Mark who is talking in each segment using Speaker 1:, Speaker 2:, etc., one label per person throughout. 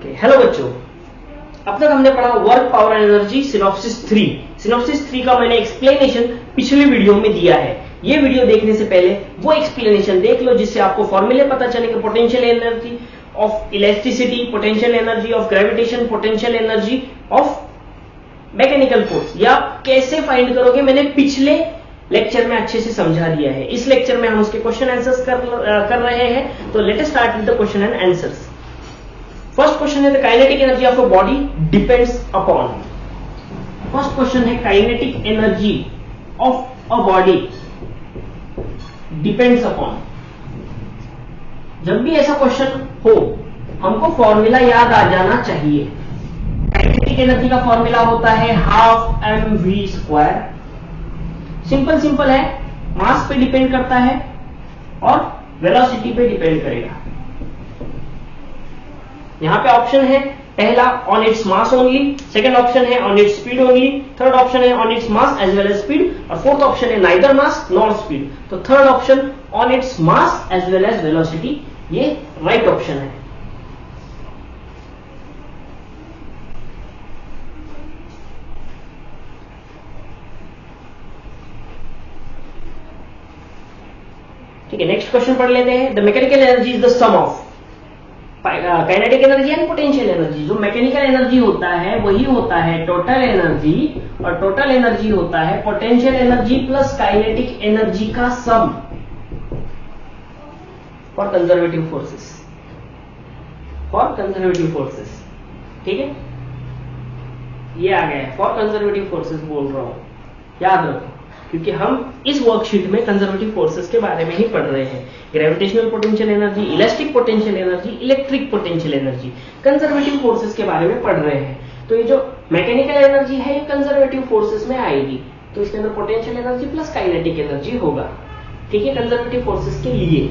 Speaker 1: Hello बच्चों, अब तक हमने पढ़ा work power energy synopsis 3। Synopsis 3 का मैंने एक्सप्लेनेशन पिछली वीडियो में दिया है। ये वीडियो देखने से पहले वो एक्सप्लेनेशन देख लो जिससे आपको फॉर्मूले पता चलेंगे। Potential energy of electricity, potential energy of gravitation, potential energy of mechanical force. ये आप कैसे फाइंड करोगे मैंने पिछले लेक्चर में अच्छे से समझा दिया है। इस लेक्चर में हम उसके क्वेश्चन आंसर्स कर रहे हैं। तो let us start with the question and answers. First question है the kinetic energy of a body depends upon. First question है kinetic energy of a body depends upon. जब भी ऐसा क्वेश्चन हो हमको फॉर्मूला याद आ जाना चाहिए। काइनेटिक एनर्जी का फॉर्मूला होता है हाफ mv²। सिंपल है, मास पे डिपेंड करता है और वेलोसिटी पे डिपेंड करेगा। यहां पे ऑप्शन है पहला on its mass only, second option है on its speed only, third option है on its mass as well as speed, और फोर्थ ऑप्शन है नाइदर मास नॉर स्पीड। तो third option on its mass as well as velocity, ये right option है। ठीक है, next question पढ़ लेते हैं। The mechanical energy is the sum of kinetic energy and potential energy. जो मैकेनिकल एनर्जी होता है वही होता है टोटल एनर्जी, और टोटल एनर्जी होता है potential energy plus kinetic energy का सम फॉर कंजर्वेटिव फोर्सेस। ठीक है, ये आ गया है फॉर कंजर्वेटिव फोर्सेस बोल रहा हूं, याद रखो, क्योंकि हम इस वर्कशीट में कंजर्वेटिव फोर्सेस के बारे में ही पढ़ रहे हैं। Gravitational potential energy, elastic potential energy, electric potential energy, conservative forces के बारे में पढ़ रहे हैं। तो ये जो मैकेनिकल एनर्जी है ये कंजर्वेटिव फोर्सेस में आएगी, तो इसके अंदर potential energy plus kinetic energy होगा। ठीक है, कंजर्वेटिव फोर्सेस के लिए।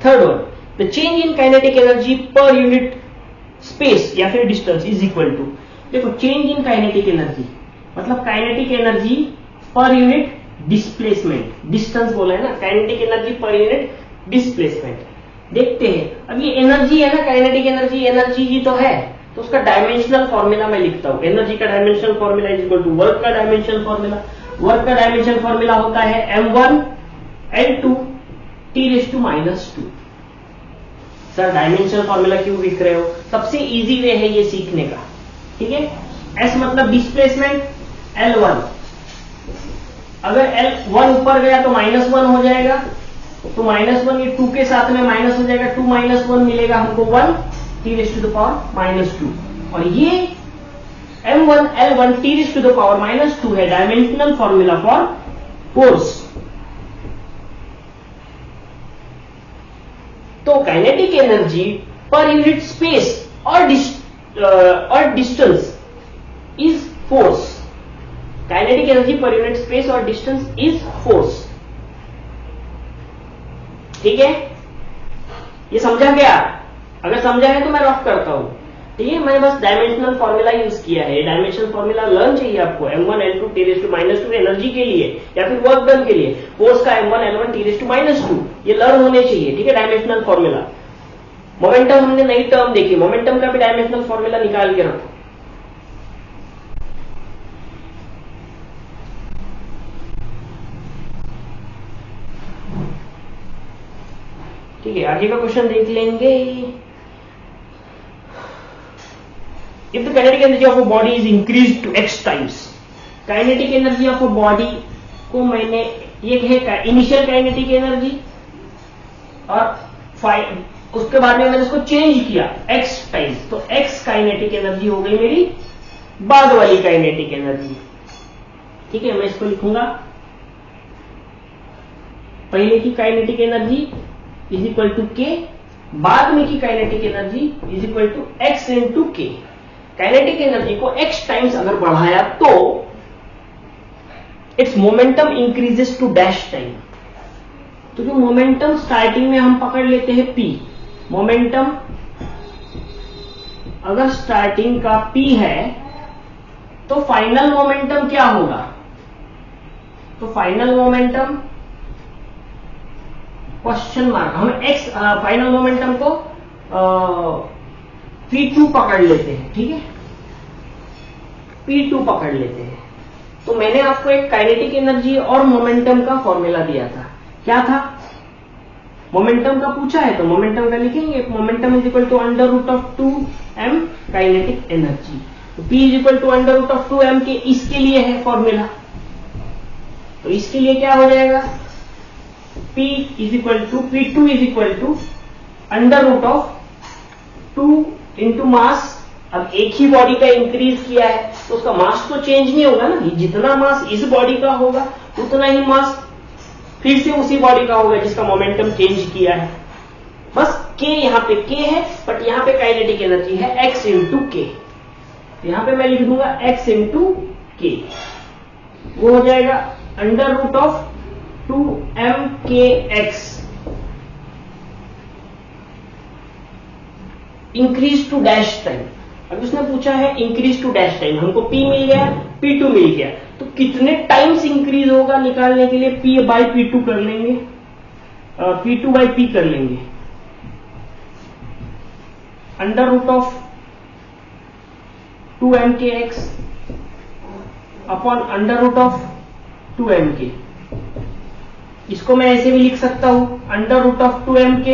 Speaker 1: Third one, the change in kinetic energy per unit space या फिर डिस्टेंस इज इक्वल टू। देखो, चेंज इन काइनेटिक एनर्जी मतलब kinetic energy per unit displacement, distance बोला है ना, kinetic energy per unit displacement. देखते हैं, अब ये एनर्जी है ना, काइनेटिक एनर्जी, एनर्जी ही तो है, तो उसका डायमेंशनल फॉर्मूला मैं लिखता हूं। एनर्जी का dimensional formula is equal to work का डायमेंशनल फॉर्मूला। वर्क का डायमेंशनल फॉर्मूला होता है m1 L2 T⁻²। Sir dimensional formula क्यों लिख रहे हो? सबसे इजी वे है ये सीखने का। ठीक है, S मतलब डिस्प्लेसमेंट, L1, अगर L1 ऊपर गया तो -1 हो जाएगा, तो -1 ये 2 के साथ में माइनस हो जाएगा, 2 - 1 मिलेगा हमको 1 T⁻², और ये m1 L1 T⁻² है डायमेंशनल फॉर्मूला फॉर फोर्स। तो kinetic energy per unit space और distance is force. Kinetic energy per unit space और डिस्टेंस इज फोर्स। ठीक है, ये समझा क्या? अगर समझा है तो मैं रफ करता हूं। ठीक है, मैंने बस डायमेंशनल फॉर्मूला यूज किया है। डायमेंशनल फॉर्मूला लर्न चाहिए आपको, m1 L2 T⁻² एनर्जी के लिए या फिर वर्क डन के लिए। फोर्स का m1 L1 T⁻², ये लर्न होने चाहिए। ठीक है, डायमेंशनल फॉर्मूला। मोमेंटम हमने नई टर्म देखी, मोमेंटम का भी डायमेंशनल फॉर्मूला निकाल के रखो। ठीक है, आगे का क्वेश्चन देख लेंगे। If the kinetic energy of a body is increased to x times, kinetic energy of a body को मैंने ये है इनिशियल काइनेटिक एनर्जी, और उसके बाद में मैंने इसको चेंज किया x टाइम्स, तो x काइनेटिक एनर्जी हो गई मेरी बाद वाली काइनेटिक एनर्जी। ठीक है, मैं इसको लिखूंगा पहले की kinetic energy is equal to k, बाद में की kinetic energy is equal to x into k। Kinetic energy को x टाइम्स अगर बढ़ाया तो it's momentum increases to dash time. तो जो मोमेंटम स्टार्टिंग में हम पकड़ लेते हैं p, मोमेंटम अगर स्टार्टिंग का p है तो फाइनल मोमेंटम क्या होगा? तो फाइनल मोमेंटम क्वेश्चन मार्क, हम एक्स फाइनल मोमेंटम को P2 पकड़ लेते हैं, ठीक है, P2 पकड़ लेते हैं। तो मैंने आपको एक काइनेटिक एनर्जी और मोमेंटम का फॉर्मूला दिया था, क्या था? मोमेंटम का पूछा है तो मोमेंटम का लिखेंगे, momentum is equal to under root of 2m kinetic energy. तो P is equal to under root of 2m के इसके लिए है फॉर्मूला, तो इसके लिए क्या हो जाएगा? P is equal to P2 is equal to under root of 2 into mass. अब एक ही बॉडी का इंक्रीज किया है तो उसका मास तो चेंज नहीं होगा ना, जितना मास इस बॉडी का होगा उतना ही मास फिर से उसी बॉडी का होगा जिसका मोमेंटम चेंज किया है। बस k यहाँ पे k है, बट यहाँ पे काइनेटिक एनर्जी है x इंटू के, यहां पे मैं लिख दूंगा x इंटू के, वो हो जाएगा under root of 2mkx increase to dash time. अब उसने पूछा है इंक्रीज टू डैश टाइम, हमको P मिल गया, P2 मिल गया, तो कितने टाइम्स इंक्रीज होगा निकालने के लिए P बाई P2 कर लेंगे, P2 बाई P कर लेंगे, under root of 2mkx upon under root of 2mk। इसको मैं ऐसे भी लिख सकता हूं, under root of 2mk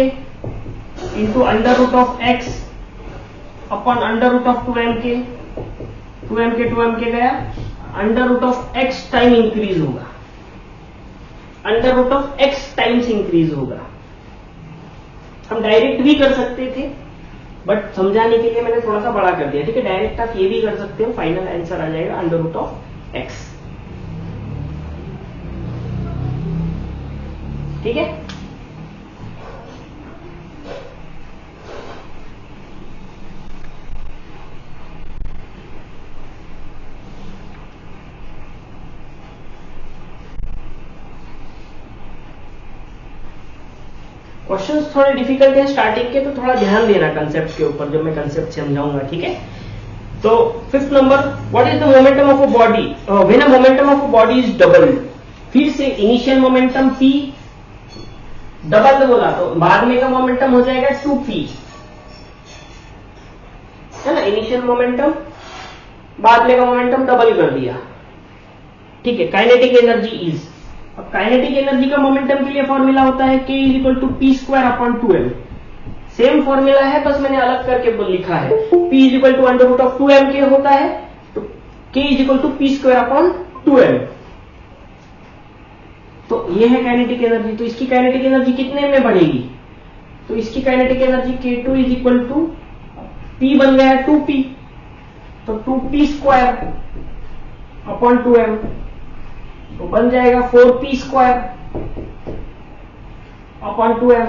Speaker 1: into under root of x upon under root of 2mk, 2mk गया, under root of x time increase होगा, under root of x times increase होगा। हम डायरेक्ट भी कर सकते थे, बट समझाने के लिए मैंने थोड़ा सा बड़ा कर दिया, ठीक है। डायरेक्ट आप ये भी कर सकते हो, फाइनल आंसर आ जाएगा अंडर रूट ऑफ x, ठीक है। क्वेश्चंस थोड़े डिफिकल्ट हैं स्टार्टिंग के, तो थोड़ा ध्यान देना कंसेप्ट के ऊपर जब मैं कंसेप्ट समझाऊंगा, ठीक है। तो fifth number, what is the momentum of a body when a momentum of a body is double. फिर से इनिशियल मोमेंटम P, डबल बोला तो बाद में का मोमेंटम हो जाएगा 2P, है ना। इनिशियल मोमेंटम बाद में का मोमेंटम डबल कर दिया, ठीक है। काइनेटिक एनर्जी इज, अब काइनेटिक एनर्जी का मोमेंटम के लिए फॉर्मूला होता है k is equal to P square upon 2m। Same formula है, बस मैंने अलग करके लिखा है, p is equal to under root of 2mk होता है, तो k is equal to P square upon 2m। तो ये है काइनेटिक एनर्जी। तो इसकी काइनेटिक एनर्जी कितने में बढ़ेगी? तो इसकी kinetic energy k2 is equal to p बन गया 2p, तो 2p स्क्वायर अपॉन 2m, तो बन जाएगा 4p स्क्वायर अपॉन 2m।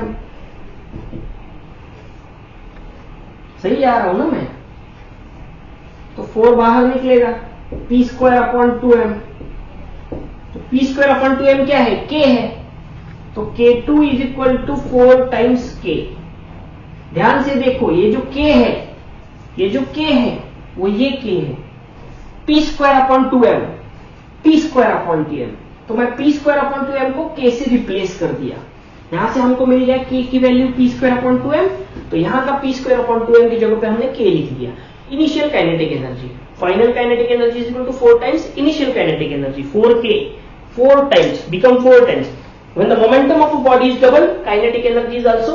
Speaker 1: सही जा रहा हूं ना मैं? तो 4 बाहर निकलेगा, p स्क्वायर अपॉन 2m, तो p स्क्वायर अपॉन 2m क्या है? k है, तो k2 is equal to 4 times k। ध्यान से देखो, ये जो k है, ये जो k है वो ये k है, p square upon 2m, p square upon 2m। तो मैं p स्क्वायर अपॉन 2m को k से रिप्लेस कर दिया, यहां से हमको मिल गया k की value p square upon 2m, तो यहां का p स्क्वायर अपॉन 2m की जगह पे हमने k लिख दिया। Initial kinetic energy, final kinetic energy is equal to 4 times initial kinetic energy, 4k, 4 times become 4 times। When the momentum of a body is double, kinetic energy is also,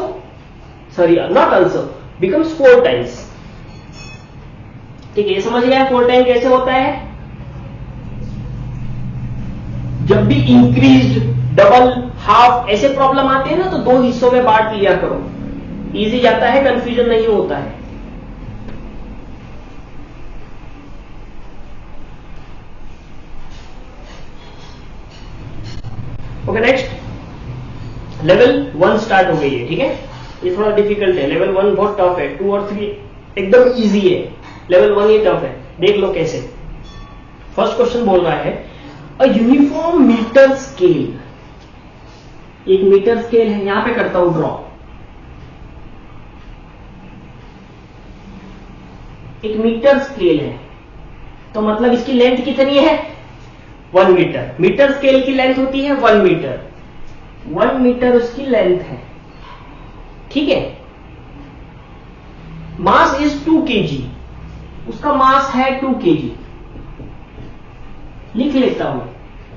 Speaker 1: sorry, not also, becomes 4 times। ठीक है, ये समझ गया 4 time कैसे होता है? जब भी इंक्रीज, डबल, हाफ ऐसे प्रॉब्लम आते हैं ना, तो 2 हिस्सों में बांट लिया करो, इजी जाता है, कंफ्यूजन नहीं होता है। ओके, नेक्स्ट लेवल 1 स्टार्ट हो गई है, ठीक है। ये थोड़ा डिफिकल्ट है, लेवल 1 बहुत टफ है, 2 और 3 एकदम इजी है, लेवल 1 ही टफ है। देख लो कैसे। फर्स्ट क्वेश्चन बोल रहा है, अ यूनिफॉर्म मीटर स्केल, एक मीटर स्केल है, यहां पे करता हूं ड्रॉ, एक मीटर स्केल है, तो मतलब इसकी लेंथ कितनी है? 1 मीटर। मीटर स्केल की लेंथ होती है 1 मीटर, 1 मीटर उसकी लेंथ है, ठीक है। मास इज 2 kg, उसका मास है 2 kg, लिख लेता हूं।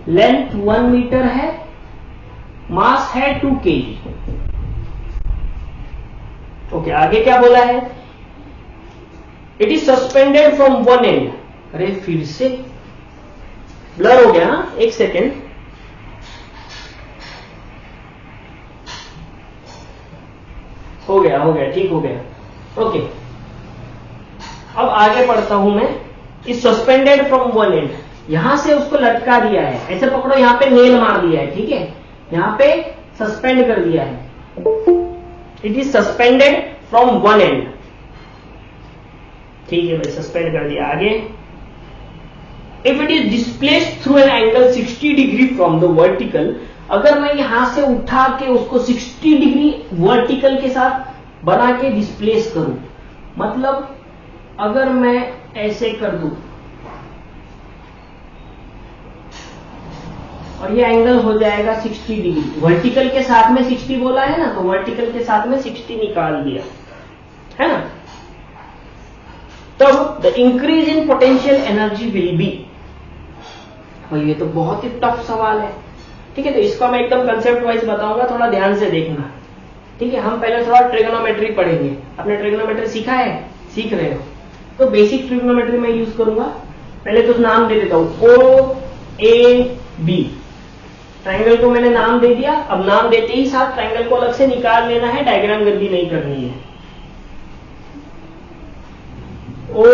Speaker 1: लेंथ 1 मीटर है, मास है 2 kg। ओके, आगे क्या बोला है? It is suspended from one and. अरे फिर से ब्लर हो गया, एक सेकेंड। हो गया, ठीक हो गया। ओके, अब आगे पढ़ता हूं मैं। Is suspended from one and, यहां से उसको लटका दिया है, ऐसे पकड़ो, यहां पे नेल मार दिया है, ठीक है, यहां पे सस्पेंड कर दिया है। It is suspended from one and, ठीक है भाई, सस्पेंड कर दिया। आगे, if it is displaced through an angle 60 degree from the vertical, अगर मैं यहां से उठा के उसको 60 डिग्री वर्टिकल के साथ बना के डिस्प्लेस करूं, मतलब अगर मैं ऐसे कर दूं और ये एंगल हो जाएगा 60 डिग्री, वर्टिकल के साथ में 60 बोला है ना, तो वर्टिकल के साथ में 60 निकाल दिया है ना, तब the increase in potential energy will be. ये तो बहुत ही टफ सवाल है, ठीक है। तो इसको मैं एकदम कंसेप्ट वाइज बताऊंगा, थोड़ा ध्यान से देखना, ठीक है। हम पहले थोड़ा ट्रिग्नोमेट्री पढ़ेंगे। आपने ट्रिग्नोमेट्री सीखा है? सीख रहे हो? तो बेसिक ट्रिग्नोमेट्री में यूज करूंगा। पहले तो नाम दे देता हूं, ओ ए बी, ट्राइंगल को मैंने नाम दे दिया। अब नाम देते ही साथ ट्राइंगल को अलग से निकाल लेना है, डायग्राम गंदी नहीं करनी है। ओ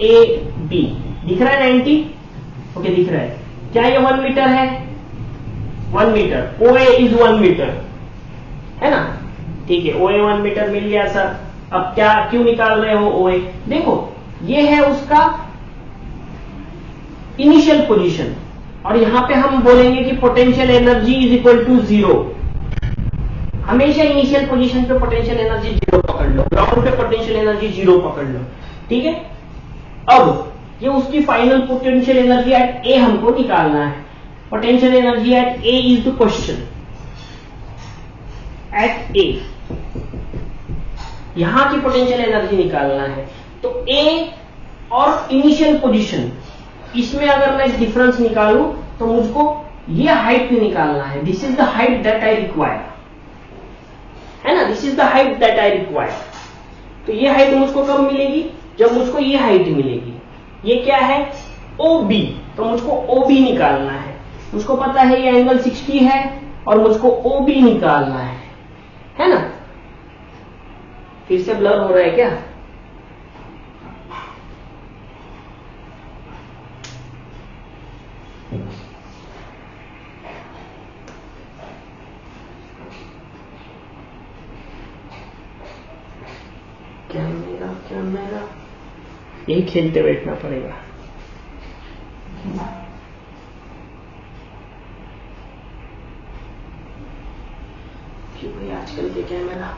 Speaker 1: ए बी दिख रहा है 90? ओके, दिख रहा है। क्या ये 1 मीटर है? 1 metre. O A is 1 metre, है ना, ठीक है। ओ ए 1 मीटर मिल गया सर। अब क्या क्यों निकाल रहे हो ओ ए? देखो, ये है उसका इनिशियल पोजीशन, और यहां पे हम बोलेंगे कि potential energy is equal to 0। हमेशा इनिशियल पोजीशन पे पोटेंशियल एनर्जी 0 पकड़ लो, ग्राउंड पे पोटेंशियल एनर्जी 0 पकड़ लो, ठीक है। अब ये उसकी final potential energy at A हमको निकालना है। Potential energy at A is the question. At A यहां की पोटेंशियल एनर्जी निकालना है, तो ए और इनिशियल पोजीशन, इसमें अगर मैं डिफरेंस निकालूं तो मुझको ये हाइट निकालना है। This is the height that I require, है ना, this is the height that I require. तो ये हाइट मुझको कब मिलेगी? जब मुझको ये हाइट मिलेगी। ये क्या है? ओ बी, तो मुझको ओ बी निकालना है। मुझको पता है ये एंगल 60 है और मुझको ओ बी निकालना है ना। फिर से ब्लर हो रहा है क्या? कैमरा यही खेलते बैठना पड़ेगा। क्यों भाई आजकल के कैमरा।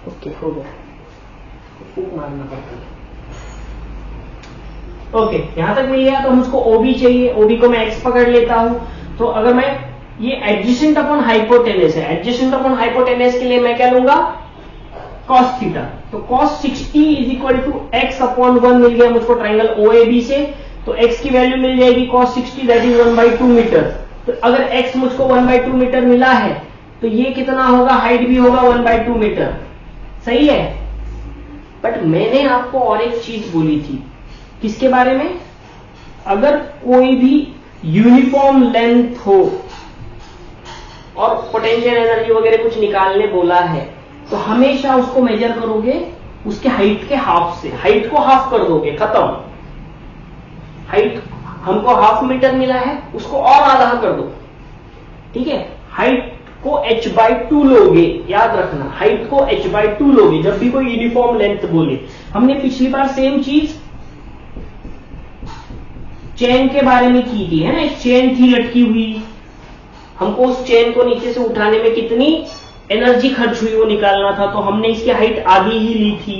Speaker 1: ओके, हो गया, फूक मारना पड़ता है। ओके, यहां तक मिल गया। तो मुझको ओबी चाहिए, ओबी को मैं एक्स पकड़ लेता हूं। तो अगर मैं ये एडजेसेंट अपॉन हाइपोटेनस है, एडजेसेंट अपॉन हाइपोटेनस के लिए मैं क्या लूंगा? Cos theta. तो cos 60 is equal to x upon 1 मिल गया मुझको ट्राइंगल ओएबी से। तो एक्स की वैल्यू मिल जाएगी कॉस 60, दैट इज 1/2 मीटर। तो अगर एक्स मुझको 1/2 मीटर मिला है तो ये कितना होगा? हाइट भी होगा 1/2 मीटर, सही है। बट मैंने आपको और एक चीज बोली थी, किसके बारे में? अगर कोई भी यूनिफॉर्म लेंथ हो और पोटेंशियल एनर्जी वगैरह कुछ निकालने बोला है, तो हमेशा उसको मेजर करोगे उसके हाइट के हाफ से। हाइट को हाफ कर दोगे, खत्म। हाइट हमको हाफ मीटर मिला है, उसको और आधा कर दो, ठीक है। हाइट को h/2 लोगे, याद रखना, हाइट को h/2 लोगे जब भी कोई यूनिफॉर्म लेंथ बोले। हमने पिछली बार सेम चीज चेन के बारे में की थी, है ना। एक चेन थी लटकी हुई, हमको उस चेन को नीचे से उठाने में कितनी एनर्जी खर्च हुई वो निकालना था। तो हमने इसकी हाइट आधी ही ली थी।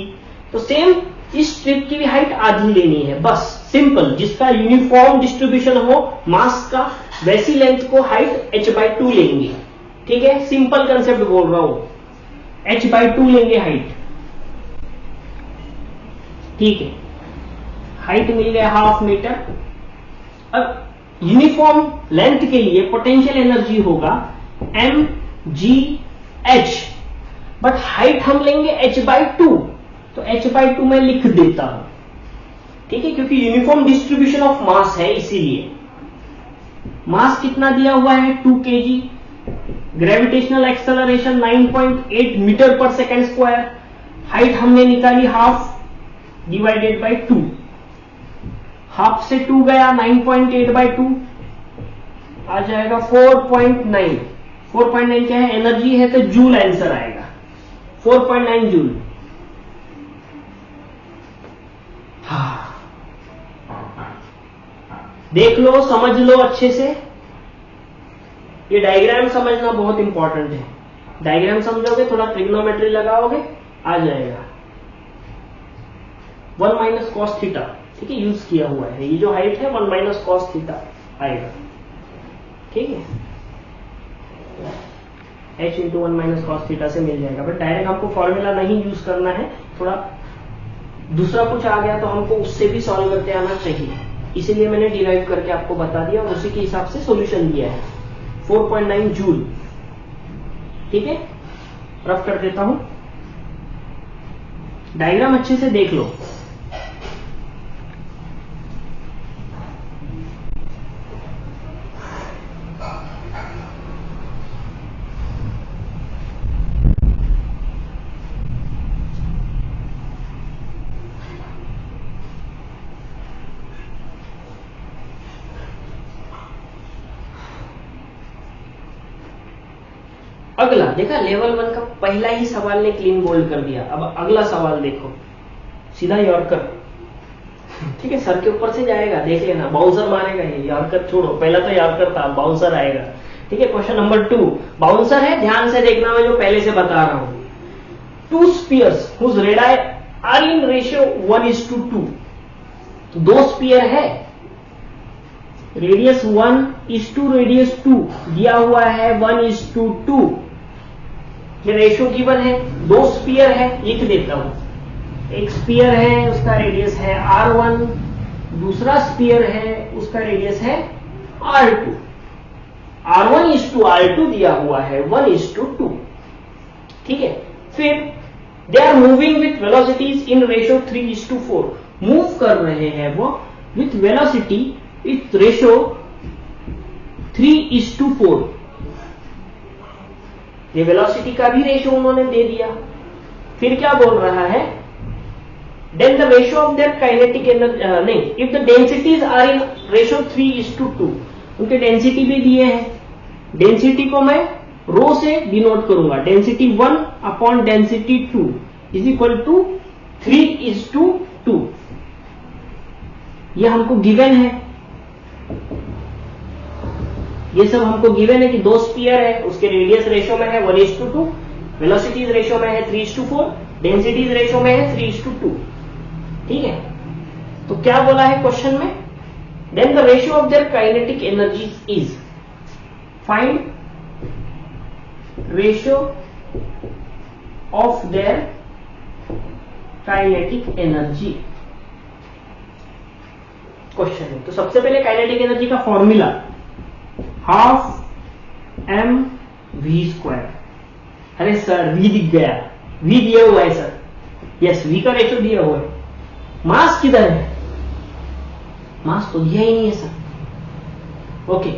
Speaker 1: तो सेम इस स्ट्रिप की भी हाइट आधी लेनी है, बस सिंपल। जिसका यूनिफॉर्म डिस्ट्रीब्यूशन हो मास का, वैसी लेंथ को हाइट h/2 लेंगे। ठीक है, सिंपल कंसेप्ट बोल रहा हूं, h/2 लेंगे हाइट। ठीक है, हाइट मिल गया 1/2 मीटर। अब यूनिफॉर्म लेंथ के लिए पोटेंशियल एनर्जी होगा mgh, बट हाइट हम लेंगे h/2, तो h/2 मैं लिख देता हूं। ठीक है, क्योंकि यूनिफॉर्म डिस्ट्रीब्यूशन ऑफ मास है, इसीलिए मास कितना दिया हुआ है 2 kg, gravitational acceleration 9.8 metre per second square, height हमने निकाली 1/2 डिवाइडेड बाई 2, 1/2 से 2 गया 9.8/2 आ जाएगा 4.9। 4.9 क्या है, एनर्जी है तो जूल आंसर आएगा, 4.9 जूल। हाँ, देख लो, समझ लो अच्छे से। ये डायग्राम समझना बहुत इंपॉर्टेंट है। डायग्राम समझोगे, थोड़ा ट्रिग्नोमेट्री लगाओगे, आ जाएगा 1 माइनस कॉस थीटा। ठीक है, यूज किया हुआ है, ये जो हाइट है 1 माइनस कॉस थीटा आएगा। ठीक है, h into 1 minus cos theta से मिल जाएगा। बट डायरेक्ट हमको फॉर्मूला नहीं यूज करना है, थोड़ा दूसरा कुछ आ गया तो हमको उससे भी सॉल्व करते आना चाहिए, इसीलिए मैंने डिराइव करके आपको बता दिया और उसी के हिसाब से सॉल्यूशन दिया है 4.9 जूल। ठीक है, रफ कर देता हूं, डायग्राम अच्छे से देख लो। अगला देखा, लेवल 1 का पहला ही सवाल ने क्लीन बोल्ड कर दिया। अब अगला सवाल देखो, सीधा यॉर्कर। ठीक है, सर के ऊपर से जाएगा, देख लेना, बाउंसर मारेगा ये, यॉर्कर छोड़ो, पहला तो यॉर्कर था, बाउंसर आएगा। ठीक है, क्वेश्चन नंबर 2 बाउंसर है, ध्यान से देखना, मैं जो पहले से बता रहा हूं। 2 spheres whose radii are in ratio 1:2। तो 2 स्पीयर है, रेडियस 1:2 रेडियस 2 दिया हुआ है 1:2, ये रेशियो गिवन है। 2 स्पीयर है, लिख देता हूं। एक स्पीयर है, उसका रेडियस है r1, दूसरा स्पीयर है, उसका रेडियस है r2। r1:r2 दिया हुआ है 1:2। ठीक है, फिर they are moving with velocities in ratio 3:4। Move कर रहे हैं वो विथ वेलोसिटी विथ रेशियो 3:4। ये वेलोसिटी का भी रेशियो उन्होंने दे दिया। फिर क्या बोल रहा है, then the ratio of their kinetic energy, नहीं, if the densities are in ratio 3:2, उनके डेंसिटी भी दिए हैं। डेंसिटी को मैं रो से डिनोट करूंगा, density 1 upon density 2 is equal to 3:2। ये हमको गिवन है, ये सब हमको गिवन है कि 2 स्पीयर है, उसके रेडियस रेशियो में है 1:2, वेलोसिटीज रेशियो में है 3:4, डेंसिटीज रेशियो में है 3:2। ठीक है, तो क्या बोला है क्वेश्चन में, then the ratio of their kinetic energies is, find ratio of their kinetic energy. Question है, तो सबसे पहले काइनेटिक एनर्जी का फॉर्मूला 12 mv²। अरे सर v दिख गया, v दिया हुआ है सर, यस v का रेशियो दिया हुआ है। मास किधर है, मास तो दिया ही नहीं है सर। ओके,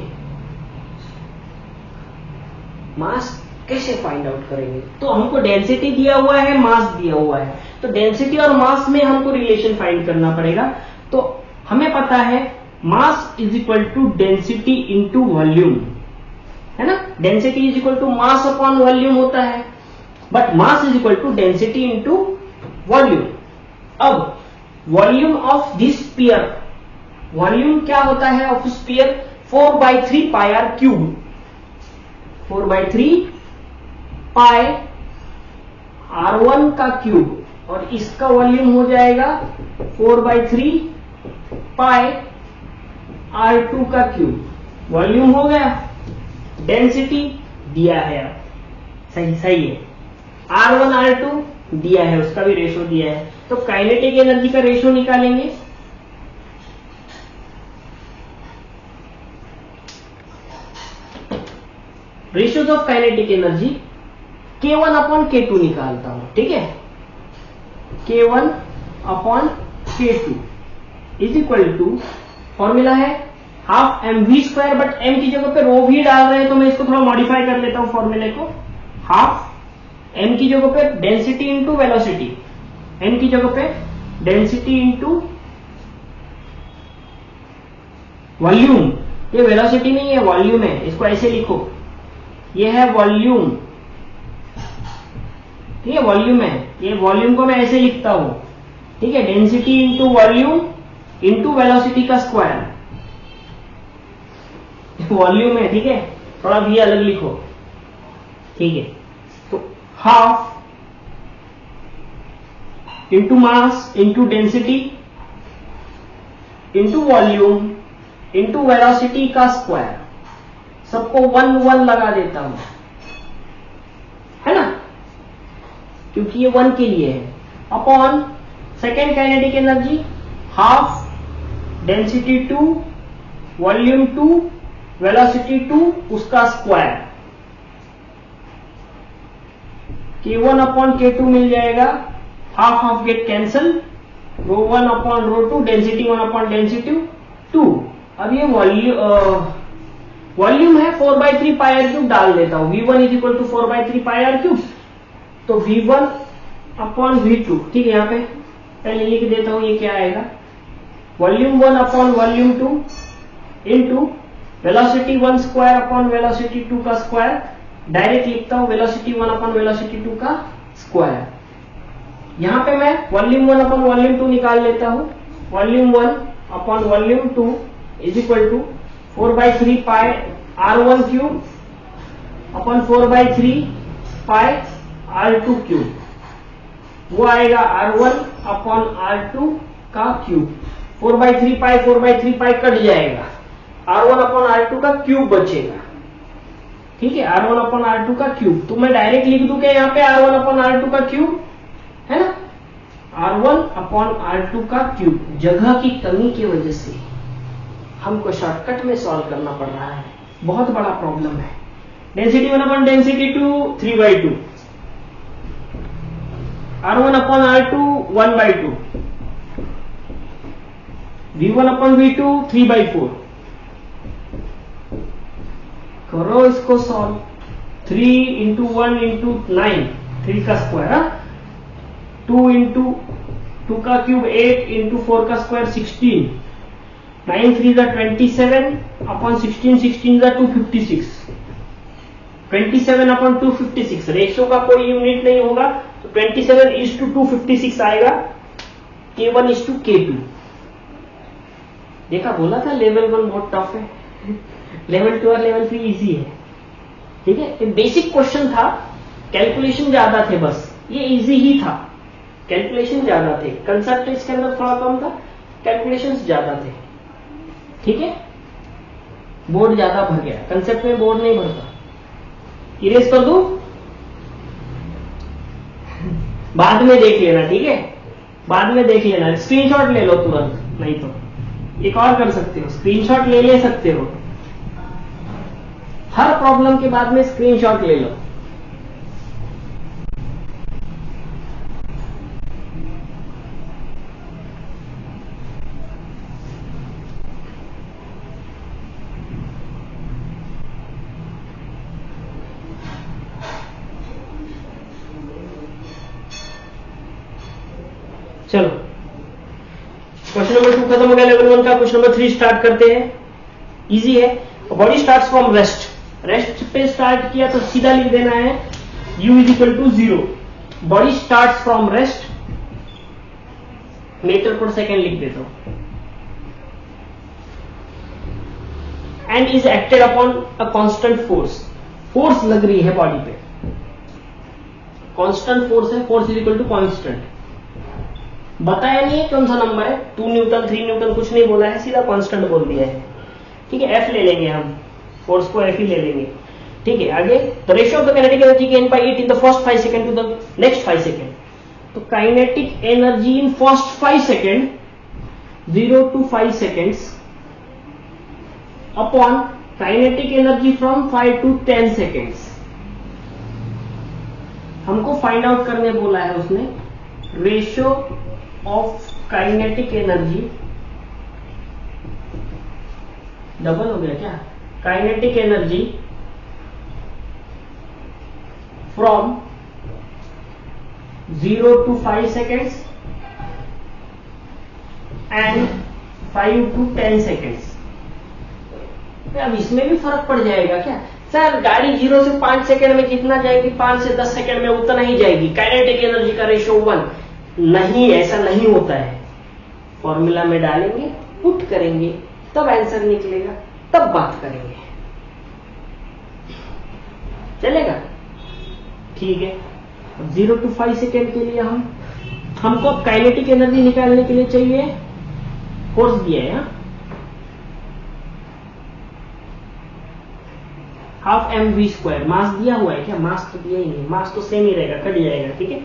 Speaker 1: मास कैसे फाइंड आउट करेंगे, तो हमको डेंसिटी दिया हुआ है, मास दिया हुआ है, तो डेंसिटी और मास में हमको रिलेशन फाइंड करना पड़ेगा। तो हमें पता है mass is equal to density into volume, है ना, density is equal to mass upon volume होता है, but mass is equal to density into volume. अब volume of this sphere, volume क्या होता है of sphere, 4/3 pi are cube, 4/3 pi r1 का cube, और इसका वॉल्यूम हो जाएगा 4/3 पाई r2 का क्यूब। वॉल्यूम हो गया, डेंसिटी दिया है, सही सही है, R1 R2 दिया है, उसका भी रेशो दिया है। तो काइनेटिक एनर्जी का रेशो निकालेंगे, ratios of kinetic energy K1 upon K2 निकालता हूं, ठीक है, K1 upon K2 is equal to, formula है हाफ mv², बट m की जगह पे रो भी डाल रहे हैं तो मैं इसको थोड़ा मॉडिफाई कर लेता हूं फॉर्मूले को, हाफ m की जगह पे डेंसिटी इंटू वेलोसिटी, m की जगह पे डेंसिटी इंटू वॉल्यूम, ये वेलोसिटी नहीं है वॉल्यूम है, इसको ऐसे लिखो, ये है वॉल्यूम, ठीक है, वॉल्यूम है, ये वॉल्यूम को मैं ऐसे लिखता हूं, ठीक है, density into volume into velocity का स्क्वायर, वॉल्यूम है, ठीक है, थोड़ा भी अलग लिखो, ठीक है, तो half into mass into density into volume into velocity का स्क्वायर, सबको 1 1 लगा देता हूं, है ना, क्योंकि ये 1 के लिए है, upon second kinetic energy half density 2 volume 2 velocity 2 उसका स्क्वायर, K1 अपॉन K2 मिल जाएगा, हाफ हाफ गेट कैंसल, रो 1 upon rho 2, density 1 upon density 2। अब ये वॉल्यूम है 4/3 पाई आर क्यूब, डाल देता हूं, V1 is equal to 4/3 pi are cube, तो V1 upon V2, ठीक है, यहां पे पहले लिख देता हूं ये क्या आएगा, volume 1 upon volume 2 into velocity 1 square upon velocity 2 का स्क्वायर, डायरेक्ट लिखता हूं वेलोसिटी 1 अपॉन वेलोसिटी 2 का स्क्वायर, यहां पे मैं वॉल्यूम 1 अपॉन वॉल्यूम 2 निकाल लेता हूं, volume 1 upon volume 2 is equal to 4/3 pi R1 cube upon 4/3 pi R2 cube, वो आएगा R1 अपॉन R2 का क्यूब, 4/3 पाई कट जाएगा, R1 अपॉन R2 का क्यूब बचेगा, ठीक है, R1 अपॉन R2 का क्यूब, तो मैं डायरेक्ट लिख दूं क्या यहाँ पे R1 अपॉन R2 का क्यूब, है ना, R1 अपॉन R2 का क्यूब, जगह की कमी की वजह से हमको शॉर्टकट में सॉल्व करना पड़ रहा है, बहुत बड़ा प्रॉब्लम है, density 1 upon density 2 3/2, R1 upon R2 1/2, V1 upon V2 3/4, करो इसको सॉल्व, 3 इंटू 1 इंटू 9, 3 का स्क्वायर, 2 इंटू 2 का क्यूब 8 इंटू 4 का स्क्वायर 16, 9 3 जा 27 अपॉन 16, 16 जा 256, 27 अपॉन 256, रेशियो का कोई यूनिट नहीं होगा, तो 27 इज टू 256 आएगा, K1 इज टू K2, देखा, बोला था लेवल 1 बहुत टफ है, लेवल 2 और लेवल 3 इजी है, ठीक है, बेसिक क्वेश्चन था, कैलकुलेशन ज्यादा थे, बस ये इजी ही था, कैलकुलेशन ज्यादा थे, कंसेप्ट इसके अंदर थोड़ा कम था, कैलकुलेशंस ज्यादा थे, ठीक है, बोर्ड ज्यादा भर गया, कंसेप्ट में बोर्ड नहीं भरता, इरेज कर दूं, बाद में देख लेना, ठीक है, बाद में देख लेना, स्क्रीनशॉट ले लो तुरंत, नहीं तो एक और कर सकते हो, स्क्रीनशॉट ले सकते हो, हर प्रॉब्लम के बाद में स्क्रीनशॉट ले लो, चलो क्वेश्चन नंबर 2 खत्म हो गया लेवल 1 का, क्वेश्चन नंबर 3 स्टार्ट करते हैं, इजी है, body starts from rest, rest पे स्टार्ट किया तो सीधा लिख देना है u is equal to 0, body starts from rest, metre per second लिख देता हूं, and is acted upon a constant force, force लग रही है बॉडी पे, कांस्टेंट फोर्स है, force is equal to constant, बताया नहीं है कौन सा नंबर है, 2 न्यूटन 3 न्यूटन कुछ नहीं बोला है, सीधा कांस्टेंट बोल दिया है, ठीक है, F ले लेंगे हम, फोर्स को F ही ले लेंगे। ठीक है, आगे the ratio of the kinetic energy gain by it in the first 5 second to the next 5 second. तो kinetic energy in first 5 second 0 to 5 seconds upon kinetic energy from 5 to 10 seconds। हमको find out करने बोला है उसने ratio of kinetic energy, double हो गया क्या, kinetic energy from 0 to 5 seconds and 5 to 10 seconds। अब इसमें भी फर्क पड़ जाएगा क्या सर, गाड़ी 0 से 5 सेकंड में जितना जाएगी 5 से 10 सेकंड में उतना ही जाएगी, काइनेटिक एनर्जी का रेशियो 1। नहीं, ऐसा नहीं होता है। फॉर्मूला में डालेंगे, पुट करेंगे, तब आंसर निकलेगा, तब बात करेंगे, चलेगा? ठीक है, 0 to 5 सेकंड के लिए हमको अब काइनेटिक एनर्जी निकालने के लिए चाहिए फोर्स दिया है, हाफ एम वी स्क्वायर। मास दिया हुआ है क्या, मास तो दिया ही नहीं, मास तो सेम ही रहेगा, कट जाएगा। ठीक है,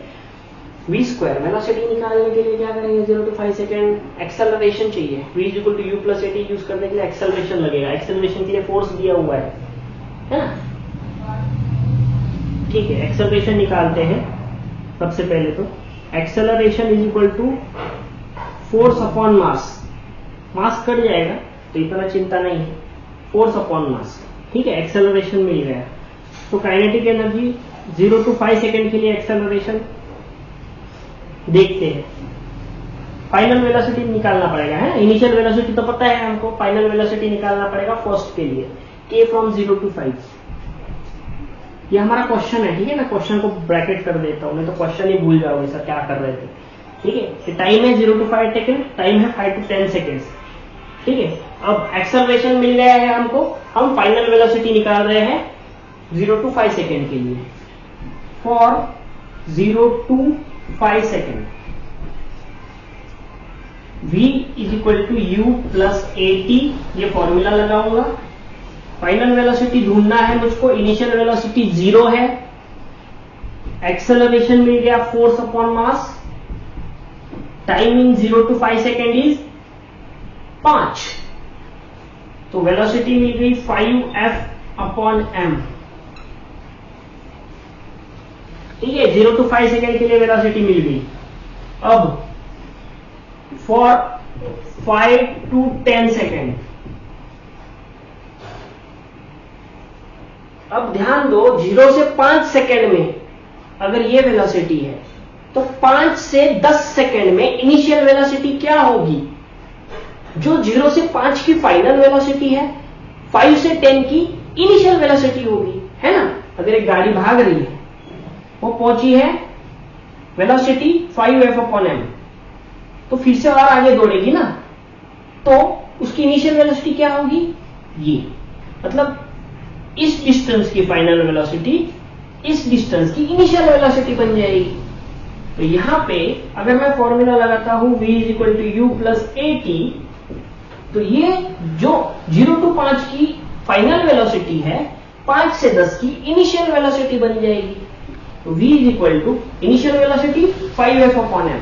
Speaker 1: वी स्क्वायर। वेलोसिटी निकालने के लिए क्या करेंगे, 0 to 5 सेकंड एक्सेलरेशन चाहिए, v equal to U plus AT use करने के लिए एक्सेलरेशन लगेगा, एक्सेलरेशन के लिए फोर्स दिया हुआ है ना। ठीक है, एक्सेलरेशन निकालते हैं। सबसे पहले तो acceleration is equal to force upon mass. Mass cut जाएगा तो इतना चिंता नहीं है, फोर्स अपॉन मास। ठीक है, एक्सेलरेशन मिल गया। तो काइनेटिक एनर्जी 0 to 5 सेकंड के लिए एक्सेलरेशन देखते हैं। फाइनल वेलोसिटी निकालना पड़ेगा, है इनिशियल वेलोसिटी तो पता है हमको, फाइनल वेलोसिटी निकालना पड़ेगा फर्स्ट के लिए, k फ्रॉम 0 to 5। ये हमारा क्वेश्चन है, ठीक है ना। क्वेश्चन को ब्रैकेट कर देता हूं, नहीं तो क्वेश्चन ही भूल जाओगे सर क्या कर रहे थे। ठीक है, टाइम है 0 to 5 सेकंड, टाइम है 5 to 10 सेकेंड। ठीक है, अब एक्सेलरेशन मिल गया है हमको, हम फाइनल वेलोसिटी निकाल रहे हैं 0 to 5 सेकेंड के लिए। For 0 to 5 second v is equal to U plus AT, ये फॉर्मूला लगाऊंगा। फाइनल वेलोसिटी ढूंढना है मुझको, इनिशियल वेलोसिटी 0 है, एक्सेलरेशन मिल गया force upon mass, timing 0 to 5 second is 5, तो वेलोसिटी मिल गई 5f अपॉन m। ठीक है, 0 to 5 सेकेंड के लिए वेलोसिटी मिल गई। अब फॉर 5 to 10 सेकेंड, अब ध्यान दो 0 से 5 सेकेंड में अगर ये वेलोसिटी है तो 5 से 10 सेकेंड में इनिशियल वेलोसिटी क्या होगी, जो 0 से 5 की फाइनल वेलोसिटी है 5 से 10 की इनिशियल वेलोसिटी होगी, है ना। अगर एक गाड़ी भाग रही है, वो पहुंची है वेलोसिटी 5f अपॉन m, तो फिर से और आगे दौड़ेगी ना, तो उसकी इनिशियल वेलोसिटी क्या होगी, ये मतलब इस डिस्टेंस की फाइनल वेलोसिटी इस डिस्टेंस की इनिशियल वेलोसिटी बन जाएगी। तो यहां पे अगर मैं फॉर्मूला लगाता हूं v is equal to U plus A T, तो ये जो 0 to 5 की फाइनल वेलोसिटी है 5 से 10 की इनिशियल वेलोसिटी बन जाएगी। तो v is equal to initial velocity 5f upon m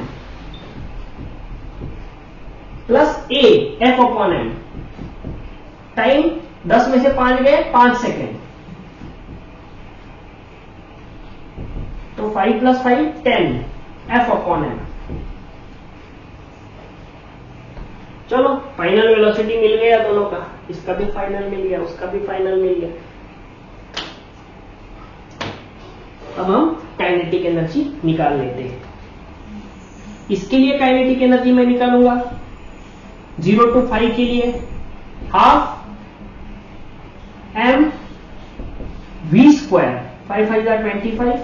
Speaker 1: plus a f upon m, time 10 में से 5 गए 5 सेकेंड, तो 5 प्लस 5 10 f अपॉन m। चलो फाइनल वेलोसिटी मिल गया दोनों का, इसका भी फाइनल मिल गया, उसका भी फाइनल मिल गया। अब हम काइनेटिक एनर्जी निकाल लेते हैं। इसके लिए काइनेटिक एनर्जी मैं निकालूंगा 0 to 5 के लिए half m v square, 5 5 25,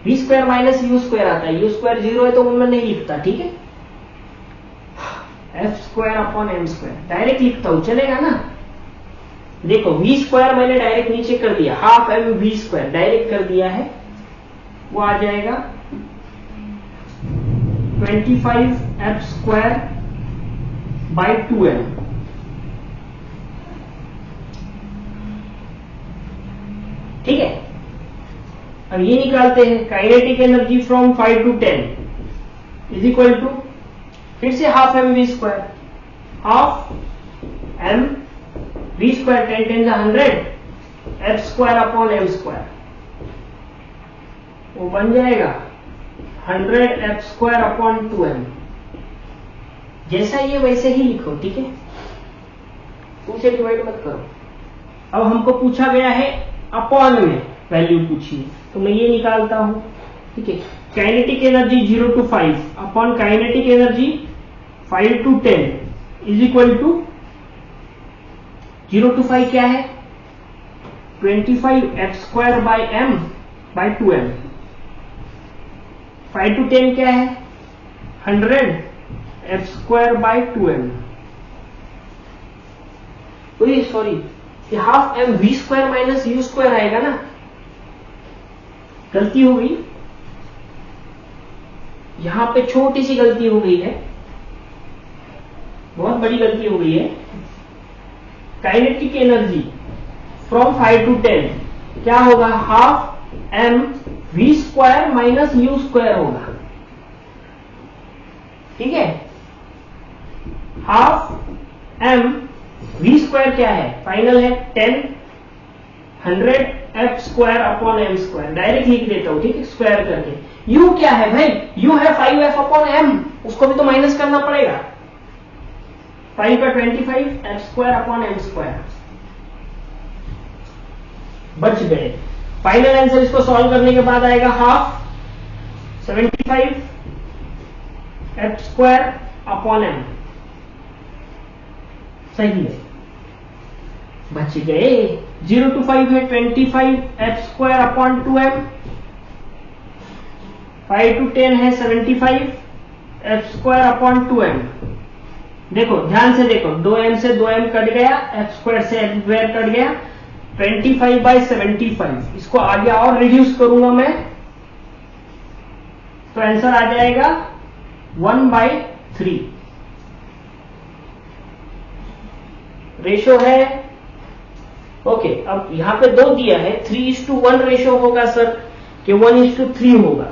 Speaker 1: v square minus U square आता है, यू स्क्वायर 0 है तो मैं नहीं लिखता, ठीक है। F square upon M square direct लिखता हूं, चलेगा ना। देखो v स्क्वायर मैंने डायरेक्ट नीचे कर दिया, half M V square direct कर दिया है, वो आ जाएगा 25 एफ स्क्वायर बाई 2m। ठीक है। अब ये निकालते हैं, kinetic energy from 5 to 10 is equal to, फिर से half M V square, half M V square 10 10 100 F square upon M square, वो बन जाएगा 100 एफ स्क्वायर अपॉन 2m। जैसा ये वैसे ही लिखो, ठीक है, 2 से डिवाइड मत करो। अब हमको पूछा गया है अपॉन में वैल्यू पूछी, तो मैं ये निकालता हूं, ठीक है। Kinetic energy 0 to 5 upon kinetic energy 5 to 10 is equal to 0 to 5 क्या है, 25 F square by M by 2m। 5 to 10 क्या है, 100 एफ स्क्वायर बाई 2m। सॉरी, ये half M V square minus U square आएगा ना, गलती हो गई, यहां पे छोटी सी गलती हो गई है, बहुत बड़ी गलती हो गई है। काइनेटिक एनर्जी फ्रॉम 5 to 10 क्या होगा, half M V square minus U square होगा, ठीक है। हाफ एम वी स्क्वायर क्या है, फाइनल है 10 100 F square upon M square, direct लिख देता हूं, ठीक है, स्क्वायर करके। यू क्या है भाई, यू है 5f अपॉन एम, उसको भी तो माइनस करना पड़ेगा, 5 का 25 F square upon M square, बच गए। फाइनल आंसर इसको सॉल्व करने के बाद आएगा half 75 F square upon M, सही है, बच गए। 0 to 5 है 25 F square upon 2m, 5 to 10 है 75 एफ स्क्वायर अपॉन 2m। देखो ध्यान से देखो, 2m से 2m कट गया, एफ स्क्वायर से एफ स्क्वायर कट गया, 25 बाई 75, इसको आगे और रिड्यूस करूंगा मैं, तो आंसर आ जाएगा 1/3। रेशो है, ओके। अब यहां पे 2 दिया है, 3:1 रेशो होगा सर कि 1:3 होगा,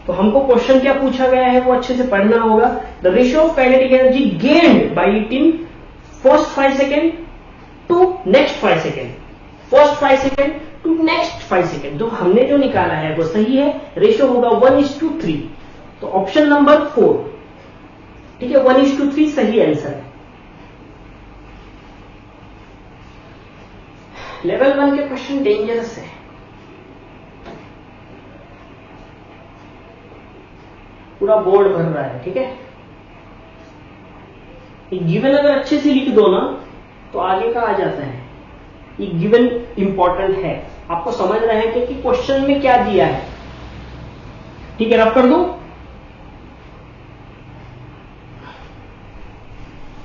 Speaker 1: तो हमको क्वेश्चन क्या पूछा गया है वो अच्छे से पढ़ना होगा। The ratio of kinetic energy gained by it in first 5 second to next 5 second, first 5 second to next 5 second, जो हमने जो निकाला है वो सही है, रेशियो होगा 1:3, तो ऑप्शन नंबर 4, ठीक है, 1:3 सही आंसर है। लेवल 1 के क्वेश्चन डेंजरस है, पूरा बोर्ड भर रहा है, ठीक है। ये गिवन अगर अच्छे से लिख दो ना तो आगे का आ जाता है, ये गिवन इंपॉर्टेंट है, आपको समझ रहे हैं कि क्वेश्चन में क्या दिया है, ठीक है। रफ कर दो,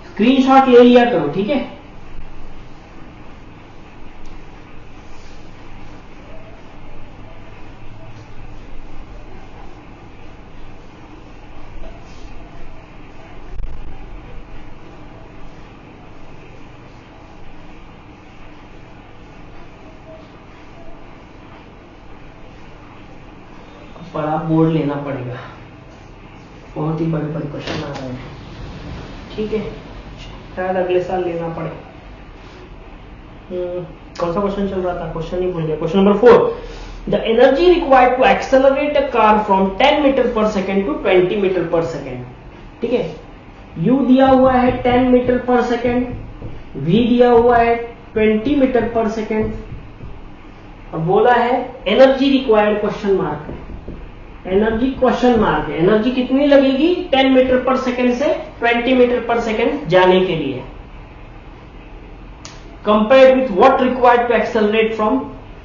Speaker 1: स्क्रीनशॉट ले लिया करो, ठीक है। बड़ा बोर्ड लेना पड़ेगा, बहुत ही बड़े बड़े क्वेश्चन आ रहे हैं, ठीक है, शायद अगले साल लेना पड़े। कौन सा क्वेश्चन चल रहा था, क्वेश्चन नहीं भूल गया। Question number 4, the energy required to accelerate a car from 10 metre per second to 20 metre per second, ठीक है। यू दिया हुआ है 10 मीटर पर सेकेंड, वी दिया हुआ है 20 मीटर पर सेकेंड, अब बोला है एनर्जी रिक्वायर्ड क्वेश्चन मार्क है, एनर्जी क्वेश्चन मार्क है, एनर्जी कितनी लगेगी 10 मीटर पर सेकेंड से 20 मीटर पर सेकेंड जाने के लिए, compared with what required to accelerate from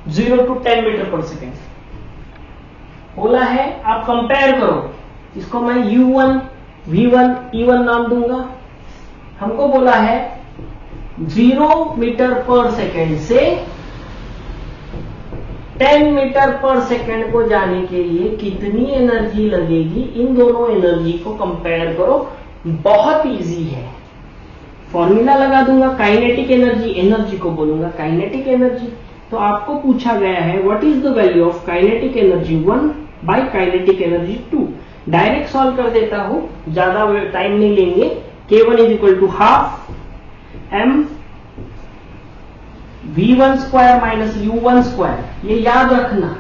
Speaker 1: 0 to 10 metre per second. बोला है आप कंपेयर करो, इसको मैं U1 V1 E1 नाम दूंगा। हमको बोला है 0 मीटर पर सेकेंड से 10 मीटर पर सेकेंड को जाने के लिए कितनी एनर्जी लगेगी, इन दोनों एनर्जी को कंपेयर करो, बहुत इजी है। फॉर्मूला लगा दूंगा, काइनेटिक एनर्जी, एनर्जी को बोलूंगा काइनेटिक एनर्जी, तो आपको पूछा गया है what is the value of kinetic energy 1 by kinetic energy 2। Direct solve कर देता हूं, ज्यादा टाइम नहीं लेंगे। K1 is equal to half m v1 square minus u1 square. ये याद रखना,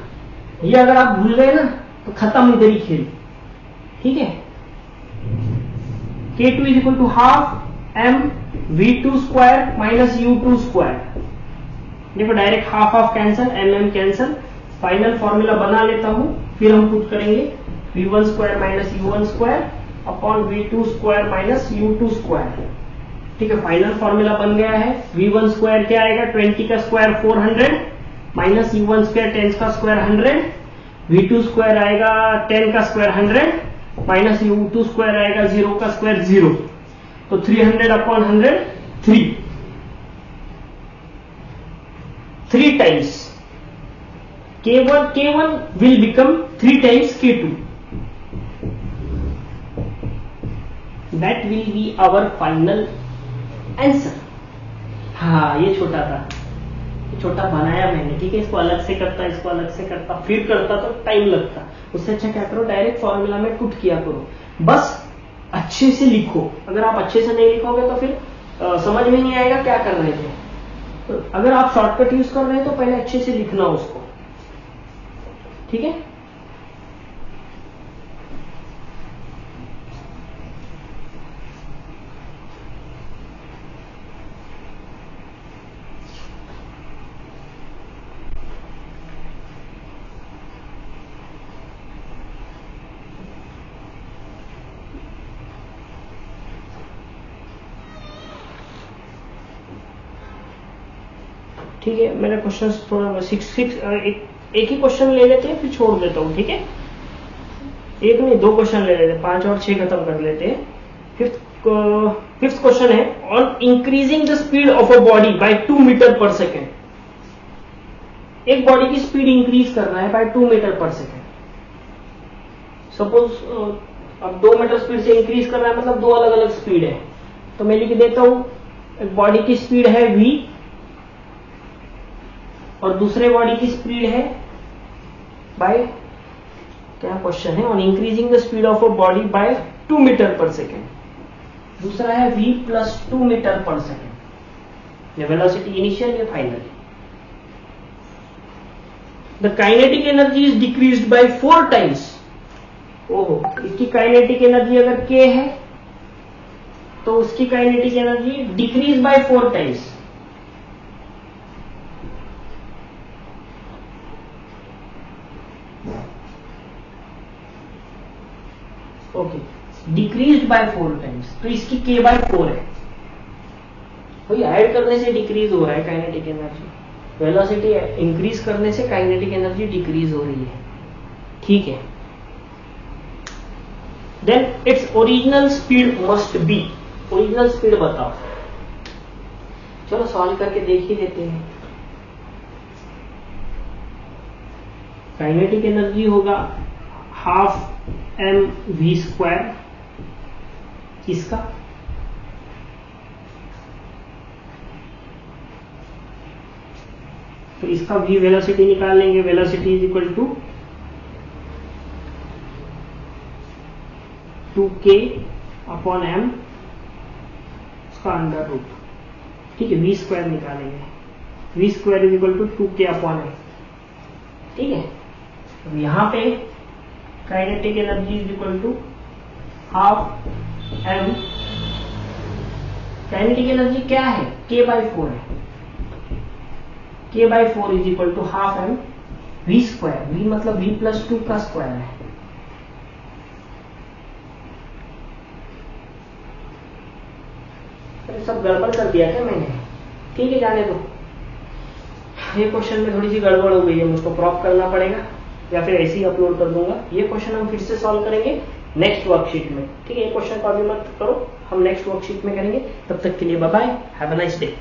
Speaker 1: ये अगर आप भूल गए ना तो खत्म इधर ही खेल। ठीक है, K2 is equal to half m v2 square minus u2 square. देखो direct half half cancel, mm cancel. Final formula बना लेता हूं, फिर हम पुट करेंगे v1 square minus u1 square upon v2 square minus u2 square. ठीक है, final formula बन गया है। v1 स्क्वायर क्या आएगा, 20 का स्क्वायर 400 माइनस u1 स्क्वायर 10 का स्क्वायर 100, v2 स्क्वायर आएगा 10 का स्क्वायर 100 माइनस u2 स्क्वायर आएगा 0 का स्क्वायर 0। तो 300 upon 100 3 times K1 will become 3 times K2. That will be our final answer. हाँ, ये छोटा था, ये छोटा बनाया मैंने। ठीक है, इसको अलग से करता, इसको अलग से करता, फिर करता तो टाइम लगता। उससे अच्छा क्या करो, डायरेक्ट फॉर्मूला में पुट किया करो, बस अच्छे से लिखो। अगर आप अच्छे से नहीं लिखोगे तो फिर समझ में नहीं आएगा क्या कर रहे थे। तो अगर आप शॉर्टकट यूज कर रहे हैं तो पहले अच्छे से लिखना उसको। ठीक है, ठीक है। मेरा क्वेश्चन थोड़ा एक ही क्वेश्चन ले लेते हैं, फिर छोड़ देता हूँ। ठीक है, एक नहीं 2 क्वेश्चन ले लेते हैं, 5 और 6 खत्म कर लेते हैं। फिफ्थ क्वेश्चन है, on increasing the speed of a body by 2 metre per second. एक बॉडी की स्पीड इंक्रीज कर रहा है by 2 metre per second. Suppose अब 2 मीटर स्पीड से इंक्रीज कर रहा है, मतलब 2 अलग अलग स्पीड है। तो मैं लिख देता हूं, एक बॉडी की स्पीड है v और दूसरे बॉडी की स्पीड है बाय, क्या क्वेश्चन है, on increasing the speed of a body by 2 metre per second. दूसरा है v plus 2 metre per second. ये वेलोसिटी इनिशियल, ये final. The kinetic energy is decreased by 4 times. ओहो, इसकी काइनेटिक एनर्जी अगर k है तो उसकी kinetic energy decrease by 4 times. Okay, decrease by 4 times, तो इसकी k बाय 4 है। भाई ऐड करने से डिक्रीज हो रहा है काइनेटिक एनर्जी, वेलोसिटी इंक्रीज करने से काइनेटिक एनर्जी डिक्रीज हो रही है। ठीक है, then it's original speed must be. Original speed बताओ। चलो सॉल्व करके देख ही देते हैं। काइनेटिक एनर्जी होगा हाफ mv स्क्वायर, इसका तो इसका v वेलोसिटी निकाल लेंगे। Velocity is equal to 2k upon m, उसका अंडर रूट। ठीक है, v स्क्वायर निकालेंगे। v square is equal to 2k upon m। ठीक है, अब यहां पे kinetic energy is equal to half m। Kinetic energy क्या है, k बाय 4 है। k by 4 is equal to half m v square. v मतलब v प्लस 2 का स्क्वायर है। सब गड़बड़ कर दिया क्या मैंने? ठीक है, जाने दो। ये क्वेश्चन में थोड़ी सी गड़बड़ हो गई है, मुझको क्रॉप करना पड़ेगा या फिर ऐसे ही अपलोड कर दूंगा। ये क्वेश्चन हम फिर से सॉल्व करेंगे नेक्स्ट वर्कशीट में। ठीक है, ये क्वेश्चन को अभी मत करो, हम नेक्स्ट वर्कशीट में करेंगे। तब तक के लिए bye bye, have a nice day.